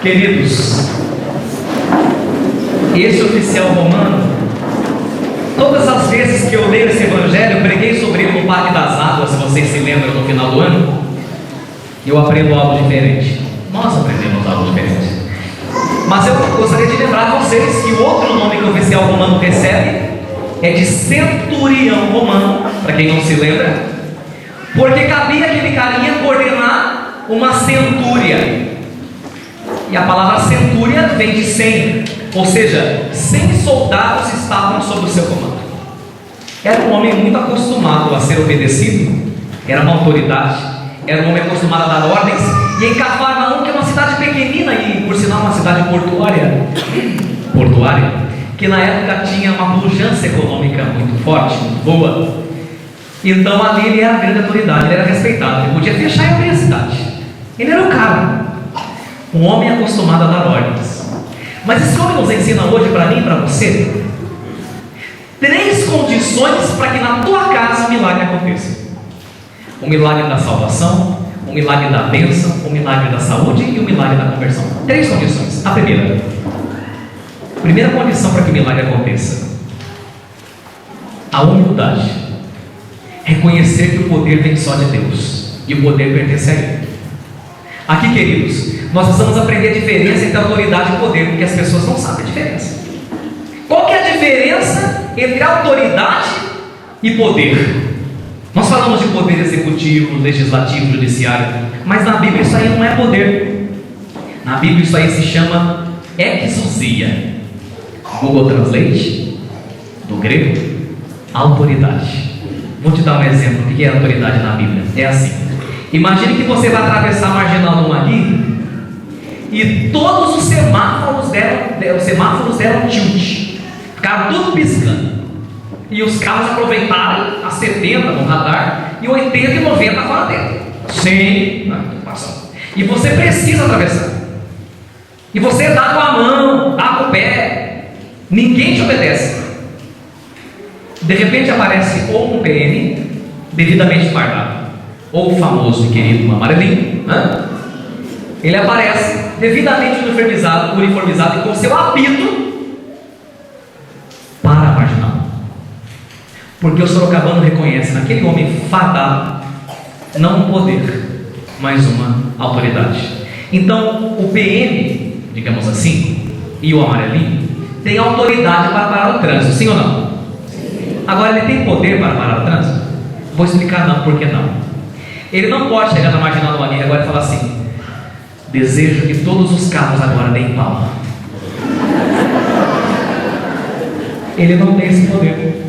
Queridos, esse oficial romano, todas as vezes que eu leio esse evangelho, eu preguei sobre ele no Parque das Águas, se vocês se lembram, no final do ano, eu aprendo algo diferente. Nós aprendemos algo diferente. Mas eu gostaria de lembrar vocês que o outro nome que o oficial romano recebe é de centurião romano, para quem não se lembra, porque cabia aquele carinha coordenar uma centúria. E a palavra centúria vem de 100, ou seja, 100 soldados estavam sob o seu comando. Era um homem muito acostumado a ser obedecido, era uma autoridade, era um homem acostumado a dar ordens. E em Cafarnaum, que é uma cidade pequenina e por sinal uma cidade portuária, que na época tinha uma pujança econômica muito forte, muito boa, então ali ele era a grande autoridade, ele era respeitado, ele podia fechar e abrir a cidade, ele era o cara, um homem acostumado a dar ordens. Mas esse homem nos ensina hoje, para mim e para você, 3 condições para que na tua casa o milagre aconteça: o milagre da salvação, o milagre da bênção, o milagre da saúde e o milagre da conversão. 3 condições. A primeira condição para que o milagre aconteça: a humildade. Reconhecer que o poder vem só de Deus e o poder pertence a Ele. Aqui, queridos, nós precisamos aprender a diferença entre autoridade e poder, porque as pessoas não sabem a diferença. Qual que é a diferença entre autoridade e poder? Nós falamos de poder executivo, legislativo, judiciário, mas na Bíblia isso aí não é poder. Na Bíblia isso aí se chama exousia. Google Translate, do grego, autoridade. Vou te dar um exemplo. O que é autoridade na Bíblia? É assim: imagine que você vai atravessar a marginal do Magui e todos os semáforos deram tilt, ficaram tudo piscando, e os carros aproveitaram a 70 no radar e 80 e 90 fora dentro. Sim, passando. E você precisa atravessar, e você dá com a mão, dá com o pé, ninguém te obedece. De repente aparece ou um PM devidamente fardado, ou o famoso e querido amarelinho, ele aparece devidamente uniformizado e com seu apito para a marginal, porque o sorocabano reconhece naquele homem fardado não um poder, mas uma autoridade. Então o PM, digamos assim, e o amarelinho tem autoridade para parar o trânsito, sim ou não? Agora, ele tem poder para parar o trânsito? Vou explicar não, por que não. Ele não pode chegar na marginal do Magui agora e falar assim: desejo que todos os carros agora deem pau. Ele não tem esse poder.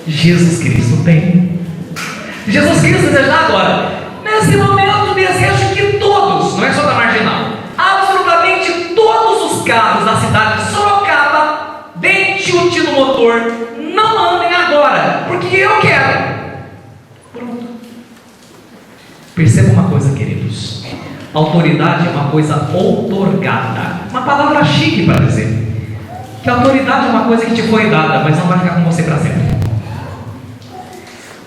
Jesus Cristo tem. Jesus Cristo deseja agora, nesse momento, desejo que todos, não é só da marginal, absolutamente todos os carros da cidade de Sorocaba deem tilt no motor, não andem agora, porque eu quero. Pronto. Perceba uma coisa, queridos: autoridade é uma coisa outorgada, uma palavra chique para dizer que a autoridade é uma coisa que te foi dada, mas não vai ficar com você para sempre.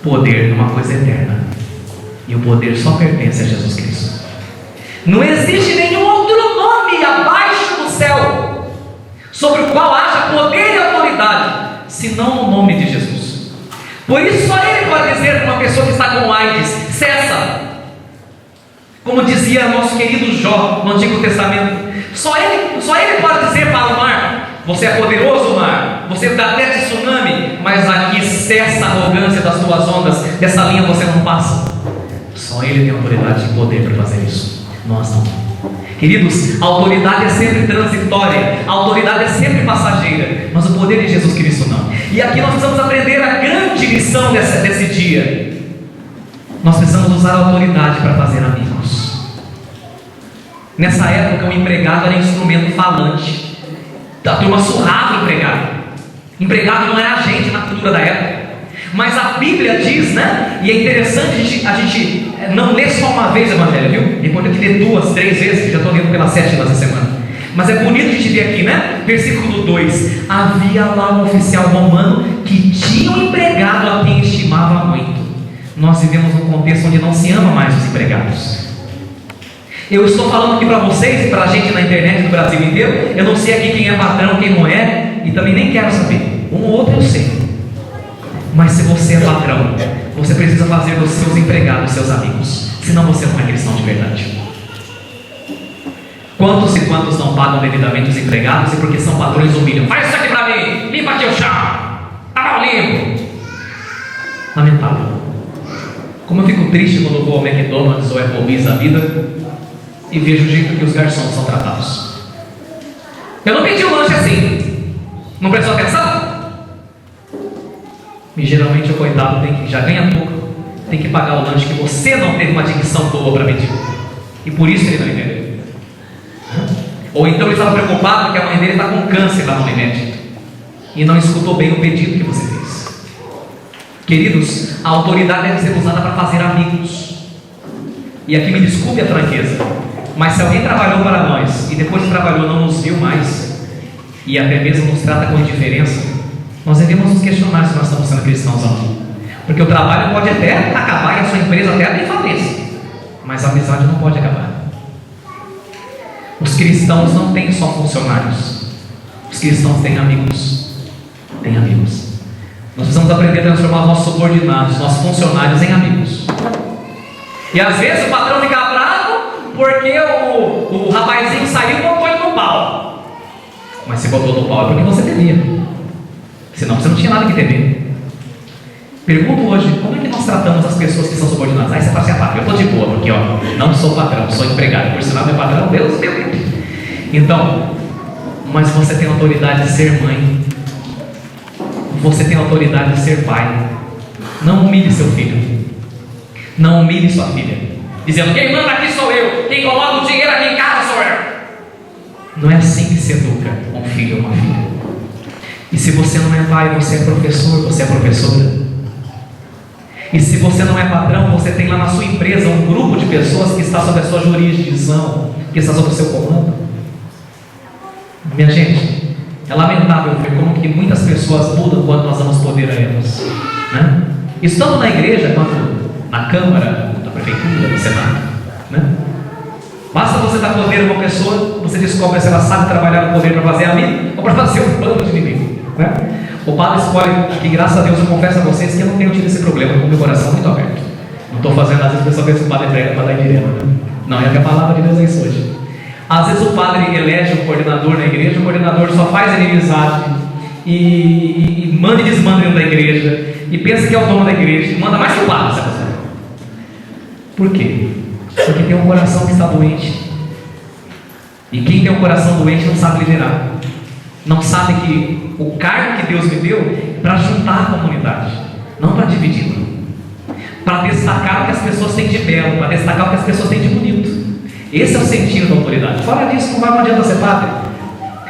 Poder é uma coisa eterna, e o poder só pertence a Jesus Cristo. Não existe nenhum outro nome abaixo do céu sobre o qual haja poder e autoridade, senão no nome de Jesus. Por isso só Ele pode dizer para uma pessoa que está com AIDS: cessa. Como dizia nosso querido Jó no Antigo Testamento, só ele pode dizer para o mar: você é poderoso, mar, você dá até de tsunami, mas aqui cessa a arrogância das tuas ondas, dessa linha você não passa. Só Ele tem autoridade e poder para fazer isso, nós não. Queridos, a autoridade é sempre transitória, a autoridade é sempre passageira, mas o poder de Jesus Cristo não. E aqui nós precisamos aprender a grande lição desse dia. Nós precisamos usar a autoridade para fazer amigos. Nessa época, o empregado era instrumento falante. A turma surrava o empregado. Empregado não era agente na cultura da época. Mas a Bíblia diz, né? E é interessante a gente não ler só uma vez o Evangelho, viu? Depois tem que ler 2, 3 vezes, que já estou lendo pela 7ª essa semana. Mas é bonito a gente ver aqui, né? Versículo 2: havia lá um oficial romano que tinha um empregado a quem estimava muito. Nós vivemos num contexto onde não se ama mais os empregados. Eu estou falando aqui para vocês e para a gente na internet do Brasil inteiro. Eu não sei aqui quem é patrão, quem não é, e também nem quero saber. Um ou outro eu sei. Mas se você é patrão, você precisa fazer dos seus empregados seus amigos. Senão você não é cristão de verdade. Quantos e quantos não pagam devidamente os empregados e porque são patrões humilham? Faz isso aqui para mim, limpa aqui o chão, tá limpo. Lamentável. Como eu fico triste quando eu vou ao McDonald's ou Applebee's da vida e vejo o jeito que os garçons são tratados. Eu não pedi um lanche assim. Não prestou atenção? E geralmente o coitado já ganha pouco, tem que pagar o lanche que você não teve uma dicção boa para pedir. E por isso ele não entendeu. Ou então ele estava preocupado porque a mãe dele está com câncer lá no remédio e não escutou bem o pedido que você fez. Queridos, a autoridade deve ser usada para fazer amigos. E aqui me desculpe a franqueza, mas se alguém trabalhou para nós e depois que trabalhou não nos viu mais e até mesmo nos trata com indiferença, nós devemos nos questionar se nós estamos sendo cristãos ou não. Porque o trabalho pode até acabar e a sua empresa até faleça, mas a amizade não pode acabar. Os cristãos não têm só funcionários. Os cristãos têm amigos. Têm amigos. Nós precisamos aprender a transformar os nossos subordinados, nossos funcionários em amigos. E às vezes o patrão fica bravo porque o rapazinho saiu e botou ele no pau. Mas se botou no pau é porque você temia. Senão você não tinha nada que temer. Pergunto hoje, como é que nós tratamos as pessoas que são subordinadas? Aí você fala assim, eu estou de boa, porque não sou patrão, sou empregado. Por sinal, meu patrão, Deus meu livre. Então, mas você tem autoridade de ser mãe. Você tem autoridade de ser pai. Não humilhe seu filho. Não humilhe sua filha. Dizendo, quem manda aqui sou eu. Quem coloca o dinheiro aqui em casa sou eu. Não é assim que se educa um filho ou uma filha. E se você não é pai, você é professor, você é professora. E se você não é patrão, você tem lá na sua empresa um grupo de pessoas que está sob a sua jurisdição, que está sob o seu comando. Minha gente, é lamentável ver como que muitas pessoas mudam quando nós damos poder a elas, né? Estando na igreja, quanto na Câmara, na Prefeitura, no Senado, né? Basta você dar poder a uma pessoa, você descobre se ela sabe trabalhar o poder para fazer amigo ou para fazer um plano de inimigo, né? O padre escolhe, que graças a Deus eu confesso a vocês que eu não tenho tido esse problema, com o meu coração muito aberto. Não estou fazendo, às vezes, a pessoa pensa que o padre prega para dar indireta, né? Não, é que a palavra de Deus é isso hoje. Às vezes o padre elege um coordenador na igreja, o coordenador só faz inimizade e manda e desmanda dentro da igreja, e pensa que é o dono da igreja, e manda mais que o padre, sabe? Por quê? Porque tem um coração que está doente. E quem tem um coração doente não sabe liderar. Não sabe que o cargo que Deus me deu é para juntar a comunidade, não para dividi-la. Para destacar o que as pessoas têm de belo, para destacar o que as pessoas têm de bonito. Esse é o sentido da autoridade. Fora disso, não adianta ser padre.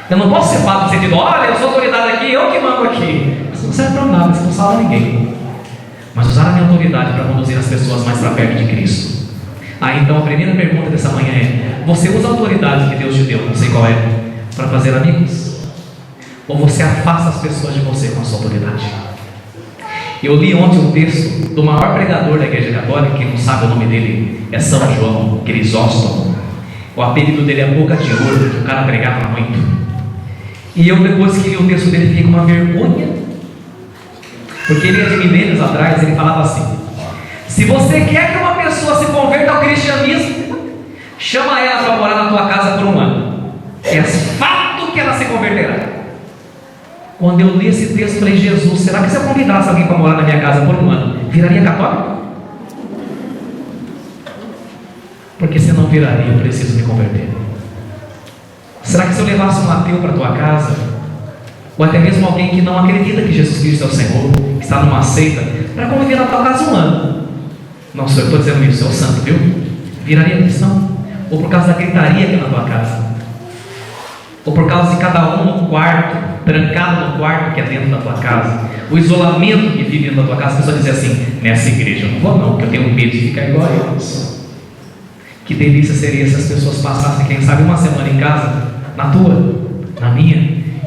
Eu não posso ser padre no sentido, olha, eu sou autoridade aqui, eu que mando aqui. Isso não serve para nada, isso não salva ninguém. Mas usar a minha autoridade para conduzir as pessoas mais para perto de Cristo. Então a primeira pergunta dessa manhã é: você usa a autoridade que Deus te deu, não sei qual é, para fazer amigos? Ou você afasta as pessoas de você com a sua autoridade? Eu li ontem um texto do maior pregador da Igreja Católica, quem não sabe o nome dele é São João Crisóstomo. O apelido dele é Boca de Ouro, porque o cara pregava muito. E eu, depois que li o texto dele, fiquei com uma vergonha, porque ele, de milênios atrás, ele falava assim: se você quer que uma pessoa se converta ao cristianismo, chama ela para morar na tua casa por um ano. É fato que ela se converterá. Quando eu li esse texto, eu falei: Jesus, será que se eu convidasse alguém para morar na minha casa por um ano, viraria católico? Porque se não viraria, eu preciso me converter. Será que se eu levasse um ateu para a tua casa, ou até mesmo alguém que não acredita que Jesus Cristo é o Senhor, que está numa seita, para conviver na tua casa um ano? Não sou eu que estou dizendo isso, é o santo, viu? Viraria cristão? Ou por causa da gritaria que é na tua casa? Ou por causa de cada um no quarto, trancado no quarto que é dentro da tua casa, o isolamento que vive dentro da tua casa, a pessoa dizer assim: nessa igreja eu não vou não, porque eu tenho medo de ficar igual a eles. Que delícia seria se as pessoas passassem, quem sabe, uma semana em casa, na tua, na minha,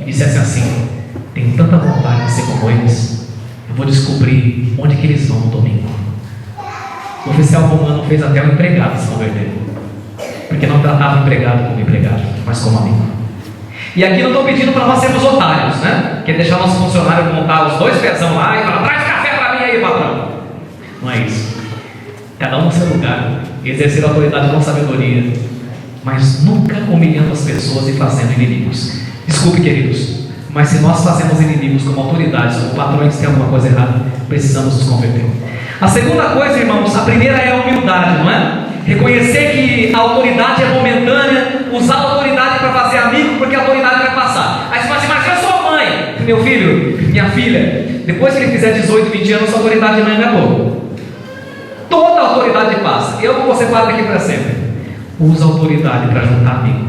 e dissessem assim: tenho tanta vontade de ser como eles, eu vou descobrir onde que eles vão no domingo. O oficial romano fez até um empregado se converter. Porque não tratava o empregado como empregado, mas como amigo. E aqui não estou pedindo para nós sermos otários, né? Que é deixar nosso funcionário montar os 2 pezão lá e falar: traz café para mim aí, patrão. Não é isso. Cada um no seu lugar, exercer a autoridade com sabedoria, mas nunca humilhando as pessoas e fazendo inimigos. Desculpe, queridos, mas se nós fazemos inimigos como autoridades, como patrões que tem alguma coisa errada, precisamos nos converter. A segunda coisa, irmãos, a primeira é a humildade, não é? Reconhecer que a autoridade é momentânea, usar a autoridade para fazer amigo, porque a autoridade vai passar. Aí você fala assim: mas eu sou mãe, meu filho, minha filha, depois que ele fizer 18, 20 anos, a autoridade não acabou. Toda a autoridade passa. Eu não vou ser padre aqui para sempre. Usa a autoridade para juntar amigo.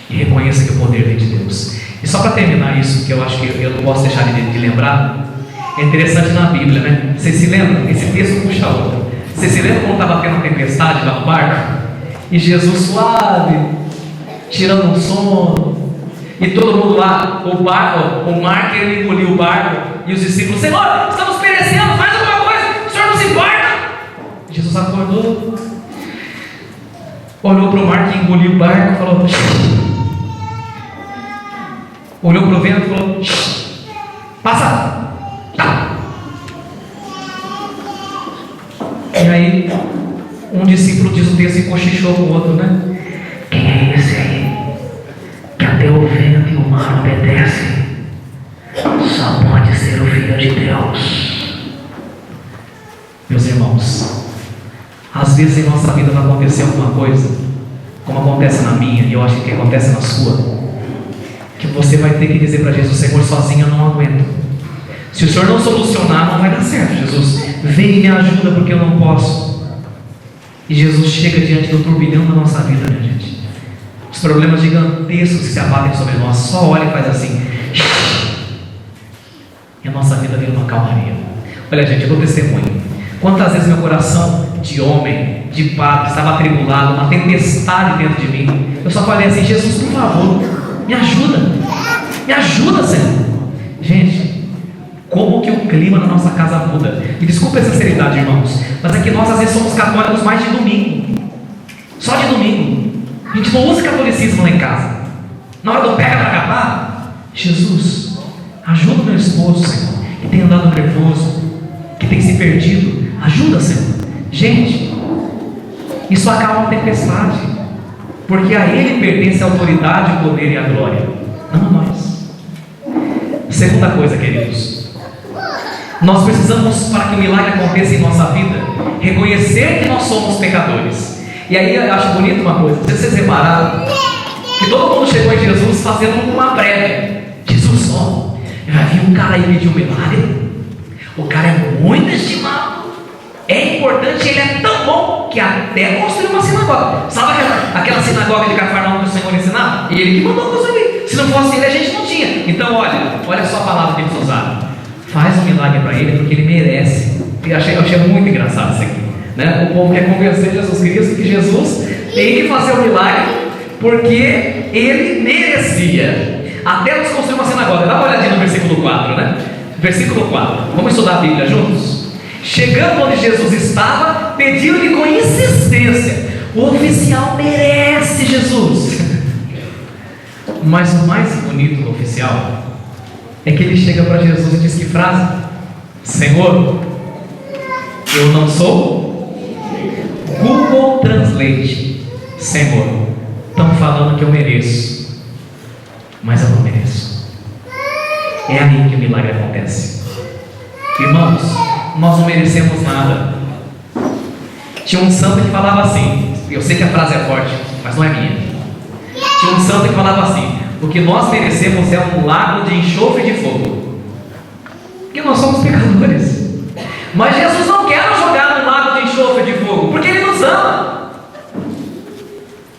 E reconheça que o poder vem de Deus. E só para terminar isso, que eu acho que eu não posso deixar de lembrar, é interessante na Bíblia, né? Vocês se lembram? Esse texto puxa outro. Você se lembra quando estava tendo tempestade lá no barco? E Jesus suave, tirando um sono, e todo mundo lá, o mar querendo engolir o barco, e os discípulos: Senhor, estamos perecendo, faz alguma coisa, o Senhor não se importa. Jesus acordou, olhou para o mar que engoliu o barco e falou: olhou para o vento e falou: passa. Tá. E aí, um discípulo, diz o texto, e cochichou com o outro, né? Quem é esse aí? Que até o vento e o mar obedecem. Só pode ser o Filho de Deus. Meus irmãos, às vezes em nossa vida vai acontecer alguma coisa, como acontece na minha, e eu acho que acontece na sua, que você vai ter que dizer para Jesus: Senhor, sozinho eu não aguento. Se o Senhor não solucionar, não vai dar certo. Jesus, vem e me ajuda, porque eu não posso. E Jesus chega diante do turbilhão da nossa vida, minha gente. Os problemas gigantescos que se abatem sobre nós, só olha e faz assim, e a nossa vida vira uma calmaria. Olha, gente, eu dou testemunho. Quantas vezes meu coração de homem, de padre, estava atribulado, uma tempestade dentro de mim, eu só falei assim: Jesus, por favor, me ajuda, Senhor. Gente, como que o clima na nossa casa muda. E desculpa a sinceridade, irmãos, mas é que nós às vezes somos católicos mais de domingo, só de domingo. A gente não usa catolicismo lá em casa. Na hora do pega para capar, Jesus, ajuda o meu esposo, Senhor, que tem andado nervoso, que tem se perdido. Ajuda, Senhor. Gente, isso acalma uma tempestade, porque a Ele pertence a autoridade, o poder e a glória, não a nós. Segunda coisa, queridos, nós precisamos, para que o milagre aconteça em nossa vida, reconhecer que nós somos pecadores. E aí eu acho bonito uma coisa: vocês repararam que todo mundo chegou em Jesus fazendo uma prévia. Jesus, ó, eu já vi um cara aí pedir um milagre, o cara é muito estimado, é importante, ele é tão bom que até construiu uma sinagoga. Sabe aquela sinagoga de Cafarnaum que o Senhor ensinava? Ele que mandou construir. Se não fosse ele, a gente não tinha. Então olha só a palavra que eles usaram: faz um milagre para ele, porque ele merece. Eu achei muito engraçado isso aqui, né? O povo quer convencer Jesus Cristo que Jesus tem que fazer o milagre porque ele merecia. Até nos construir uma sinagoga. Dá uma olhadinha no versículo 4, né? Versículo 4. Vamos estudar a Bíblia juntos? Chegando onde Jesus estava, pediu-lhe com insistência. O oficial merece Jesus. Mas o mais bonito do oficial é que ele chega para Jesus e diz que frase? Senhor, eu não sou? Google Translate. Senhor, estão falando que eu mereço, mas eu não mereço. É aí que o milagre acontece. Irmãos, nós não merecemos nada. Tinha um santo que falava assim, eu sei que a frase é forte, mas não é minha. Tinha um santo que falava assim: o que nós merecemos é um lago de enxofre e de fogo, porque nós somos pecadores. Mas Jesus não quer nos jogar no lago de enxofre e de fogo, porque Ele nos ama.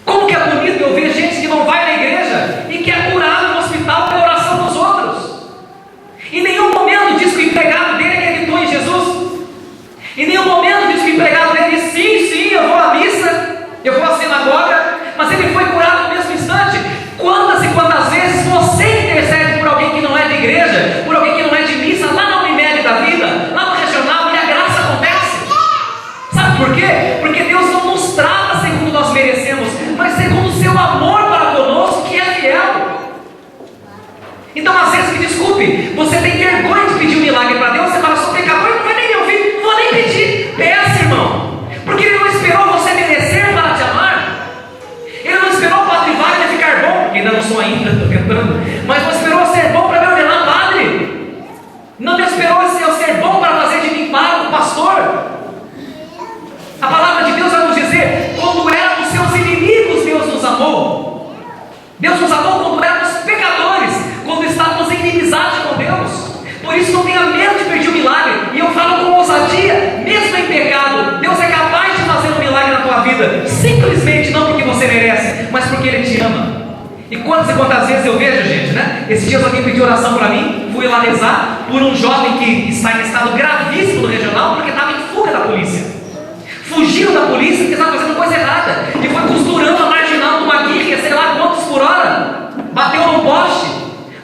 Como que é bonito eu ver gente que não vai na igreja e que é curado no hospital pela oração dos outros. Em nenhum momento diz que o empregado dele acreditou em Jesus. Em nenhum momento diz que o empregado dele: sim, eu vou à missa, eu vou à sinagoga, mas ele foi curado no mesmo instante. Quantas e quantas vezes você intercede por alguém que não é de igreja, por alguém que não é de missa, lá na Unimed da vida, lá no regional, e a graça acontece? Não me esperou eu ser bom para fazer de mim pago, pastor. A palavra de Deus vai nos dizer: quando éramos seus inimigos, Deus nos amou. Deus nos amou quando éramos pecadores, quando estávamos em inimizade com Deus. Por isso não tenha medo de perder o milagre. E eu falo com ousadia, mesmo em pecado, Deus é capaz de fazer um milagre na tua vida, simplesmente não porque você merece, mas porque Ele te ama. E quantas e quantas vezes eu vejo, gente, né? Esses dias alguém pediu oração para mim, fui lá rezar por um jovem que está em estado gravíssimo no regional, porque estava em fuga da polícia. Fugiu da polícia porque estava fazendo coisa errada, e foi costurando a marginal de uma guia, sei lá quantos por hora, bateu num poste,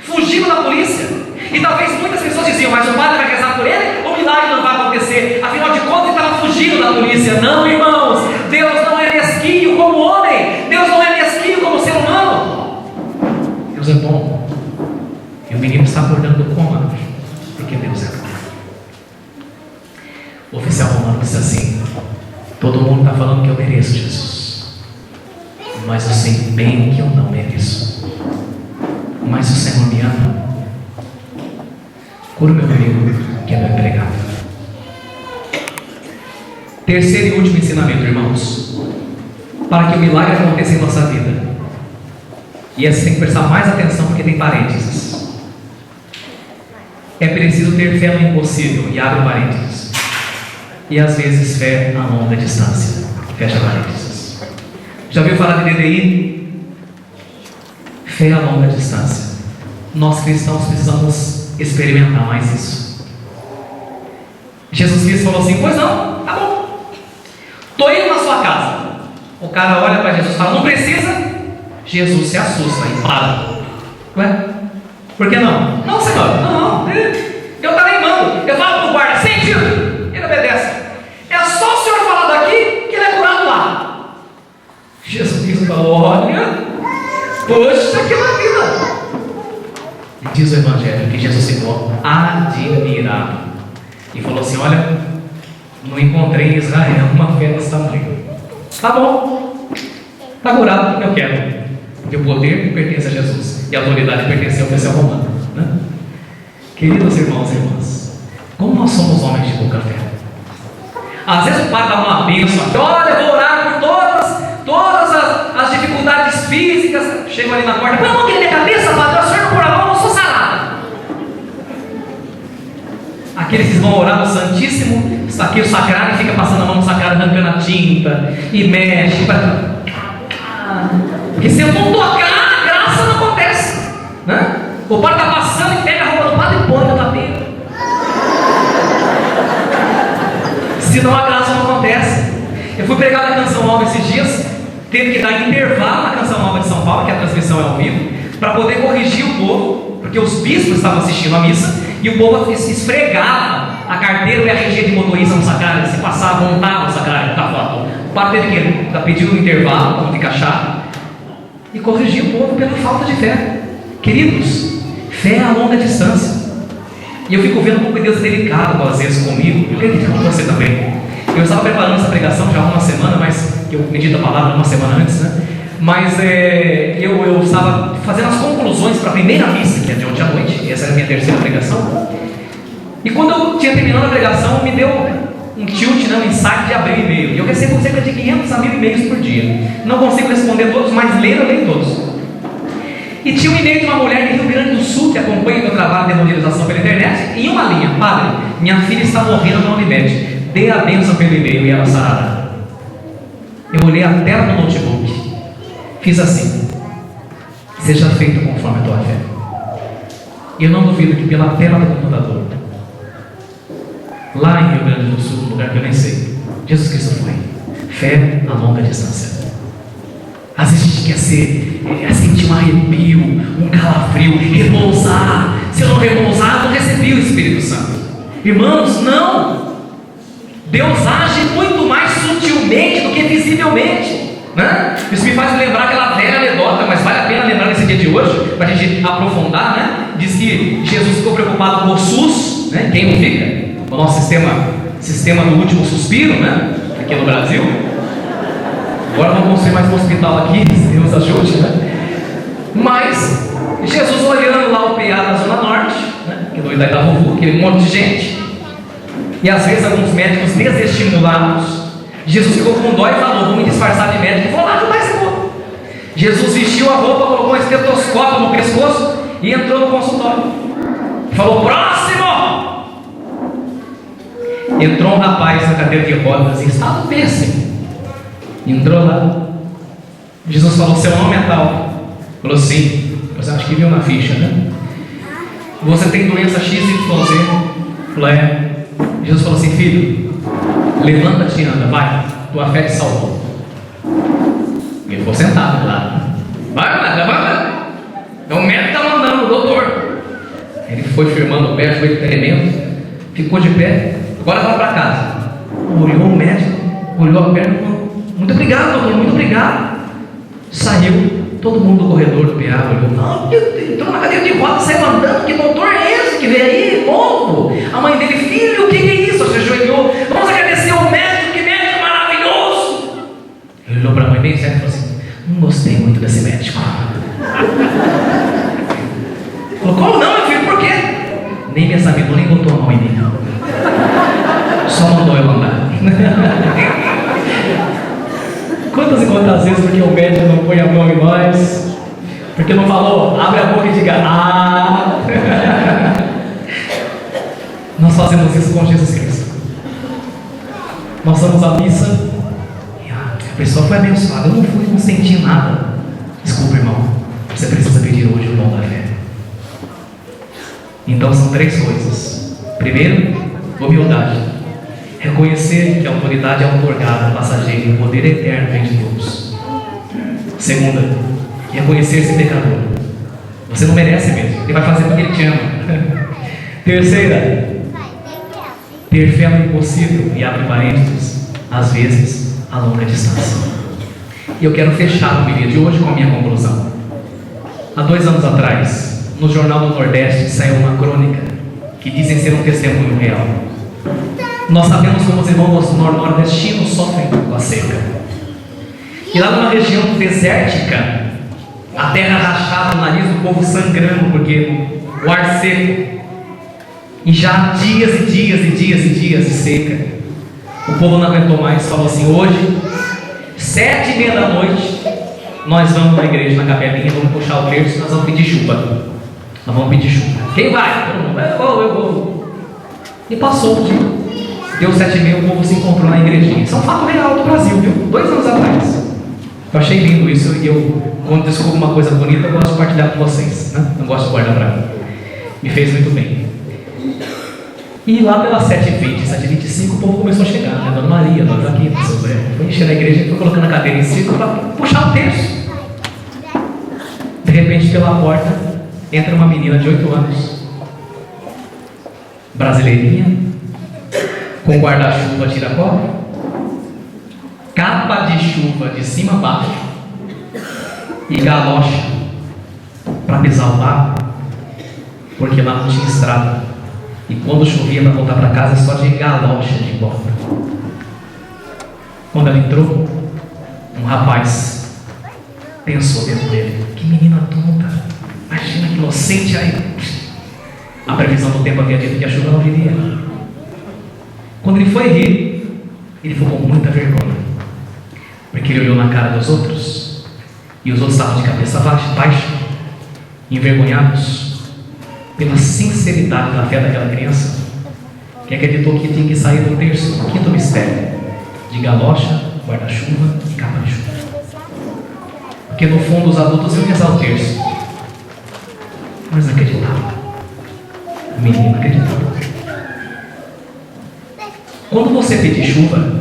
fugiu da polícia. E talvez muitas pessoas diziam: mas o padre vai rezar por ele, o milagre não vai acontecer, afinal de contas ele estava fugindo da polícia. Não, irmãos, Deus não é mesquinho como homem, Deus não é mesquinho como ser humano. Deus é bom, e o menino está acordando do coma, porque Deus é bom. O oficial romano disse assim: todo mundo está falando que eu mereço Jesus, mas eu sei bem que eu não mereço, mas o Senhor me ama. Cura o meu amigo, que é meu empregado. Terceiro e último ensinamento, irmãos, para que o milagre aconteça em nossa vida, e essa tem que prestar mais atenção porque tem parênteses. É preciso ter fé no impossível, e abre parênteses, e às vezes fé a longa distância, fecha parênteses. Já ouviu falar de DDI? Fé a longa distância. Nós cristãos precisamos experimentar mais isso. Jesus Cristo falou assim: pois não, tá bom, estou indo na sua casa. O cara olha para Jesus e fala: não precisa. Jesus se assusta e para. Ué? Por que não? Não, Senhor, não. Eu estou rimando. Eu falo para o guarda: sentido. Ele obedece. É só o Senhor falar daqui que ele é curado lá. Jesus Cristo falou: olha, poxa, que maravilha. Diz o Evangelho que Jesus ficou admirado e falou assim: olha, não encontrei em Israel uma fé desse tamanho. Tá bom, está curado porque eu quero, porque o poder pertence a Jesus e a autoridade pertence ao oficial romano, né? Queridos irmãos e irmãs, como nós somos homens de pouca fé. Às vezes o pai dá uma bênção, olha, eu vou orar por todas as dificuldades físicas. Chego ali na porta: põe a mão aqui na minha cabeça, padre, o senhor não pôr a mão, eu não sou sarada. Aqueles que vão orar no Santíssimo, está aqui o sacrário, e fica passando a mão no sacrário, arrancando a tinta, e mexe, porque se eu não tocar, a graça não acontece, né? O padre está passando e pega a roupa do padre e põe no tapete, senão a graça não acontece. Eu fui pregar na Canção Nova esses dias, teve que dar intervalo na Canção Nova de São Paulo, que a transmissão é ao vivo, para poder corrigir o povo, porque os bispos estavam assistindo a missa e o povo esfregava a carteira e a RG de motorista no sacrário, se passava, montava o sacrário, tá foto. O padre teve que estar pedindo um intervalo, para não ficar chato, e corrigir o povo pela falta de fé. Queridos, fé é a longa distância. E eu fico vendo como Deus é delicado às vezes comigo, eu acredito com você também. Eu estava preparando essa pregação já há uma semana, mas eu medito a palavra uma semana antes, né? Mas eu estava fazendo as conclusões para a primeira missa, que é de ontem à noite. Essa era a minha terceira pregação. E quando eu tinha terminado a pregação, me deu um tilt, né, um insight de abrir e-mail. E eu recebo cerca de 500 a 1000 e-mails por dia. Não consigo responder todos, mas ler eu leio todos. E tinha um e-mail de uma mulher de Rio Grande do Sul que acompanha o meu trabalho de evangelização pela internet. E uma linha: padre, minha filha está morrendo na Unimed, dê a bênção pelo e-mail e ela sarará. Eu olhei a tela do notebook, fiz assim: seja feito conforme a tua fé. E eu não duvido que pela tela do computador, lá em Rio Grande do Sul, um lugar que eu nem sei, Jesus Cristo foi. Fé a longa distância. Às vezes a gente quer sentir um arrepio, um calafrio, repousar. Se eu não repousar, eu não recebi o Espírito Santo. Irmãos, não. Deus age muito mais sutilmente do que visivelmente, né? Isso me faz lembrar aquela velha anedota, mas vale a pena lembrar nesse dia de hoje, para a gente aprofundar, né? Diz que Jesus ficou preocupado com o SUS, né? Quem não fica? O nosso sistema do último suspiro, né? Aqui no Brasil. Agora vamos construir mais um hospital aqui, se Deus ajude, né? Mas Jesus olhando lá o PA da Zona Norte, né? que no Itaitavuvu, aquele monte de gente. E às vezes alguns médicos desestimulados, Jesus ficou com dó e falou: vou me disfarçar de médico e vou lá ajudar esse povo. Jesus vestiu a roupa, colocou um estetoscópio no pescoço e entrou no consultório. Falou: próximo! Entrou um rapaz na cadeira de rodas em estado péssimo. Entrou lá. Jesus falou: seu nome é tal? Falou: sim. Você acha que viu na ficha, né? Você tem doença XYZ? Falou: é. Jesus falou assim: filho, levanta-te e anda, vai, tua fé te salvou. E ele ficou sentado lá. Vai, levanta. Então o médico está mandando, o doutor. Ele foi firmando o pé, foi tremendo, ficou de pé. Agora vai para casa. Olhou o médico, olhou a perna e falou: muito obrigado, doutor, muito obrigado. Saiu, todo mundo do corredor do PA olhou: não, entrou na cadeira de rodas, saiu andando. Que doutor é esse que veio aí, novo? A mãe dele: filho, o que é isso? Se ajoelhou: vamos agradecer ao médico, que médico maravilhoso. Ele olhou para a mãe bem sério e falou assim: não gostei muito desse médico. Falou: como não, meu filho, por quê? Nem me examinou, nem botou a mão em mim, não. Só mandou eu andar. Quantas e quantas vezes porque o médico não põe a mão em nós, porque não falou, abre a boca e diga, ah. Nós fazemos isso com Jesus Cristo. Nós vamos à missa e a pessoa foi abençoada. Eu não fui, não senti nada. Desculpa, irmão, você precisa pedir hoje o dom da fé. Então são três coisas. Primeiro, humildade. Reconhecer que a autoridade é outorgada, passageira, e o poder eterno vem de Deus. Segunda, reconhecer-se pecador. Você não merece mesmo, ele vai fazer porque ele te ama. Terceira, ter fé no impossível, e abre parênteses, às vezes a longa distância. E eu quero fechar o vídeo de hoje com a minha conclusão. Há 2 anos atrás, no Jornal do Nordeste saiu uma crônica que dizem ser um testemunho real. Nós sabemos como os irmãos nordestinos sofrem com a seca. E lá numa região desértica, a terra rachada, o nariz do povo sangrando, porque o ar seco. E já dias e dias e dias e dias de seca. O povo não aguentou mais, falou assim: hoje, 7h30 da noite, nós vamos para a igreja na capelinha, vamos puxar o terço, nós vamos pedir chuva. Nós vamos pedir chuva. Quem vai? Todo mundo. Eu vou. E passou o dia. Deu 7h30, o povo se encontrou na igrejinha. Isso é um fato real do Brasil, viu? 2 anos atrás. Eu achei lindo isso. E eu, quando descubro uma coisa bonita, eu gosto de partilhar com vocês, né? Não gosto de guardar para mim. Me fez muito bem. E lá pelas 7h20, 7h25, o povo começou a chegar, né? Dona Maria, Dona Joaquim, foi enchendo a igreja e foi colocando a cadeira em círculo para puxar o terço. De repente, pela porta, entra uma menina de 8 anos, brasileirinha, com guarda-chuva tira-copa, capa de chuva de cima a baixo e galocha para pisar o barro, porque lá não tinha estrada. E quando chovia para voltar para casa, só de galocha de volta. Quando ela entrou, um rapaz pensou dentro dele: que menina tonta, imagina que inocente. Aí a previsão do tempo havia dito que a chuva não viria. Quando ele foi rir, ele ficou com muita vergonha, porque ele olhou na cara dos outros, e os outros estavam de cabeça baixa, envergonhados pela sinceridade da fé daquela criança, que acreditou que tinha que sair do terço, do 5º mistério, de galocha, guarda-chuva e capa de chuva. Porque no fundo os adultos iam rezar o terço, mas não acreditavam. O menino acreditava. Quando você pedir chuva,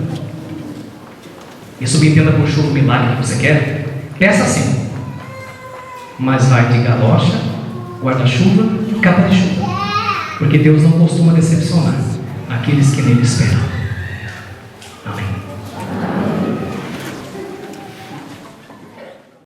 e subentenda por chuva o milagre que você quer, peça assim, mas vai de galocha, guarda-chuva e capa de chuva, porque Deus não costuma decepcionar aqueles que nele esperam.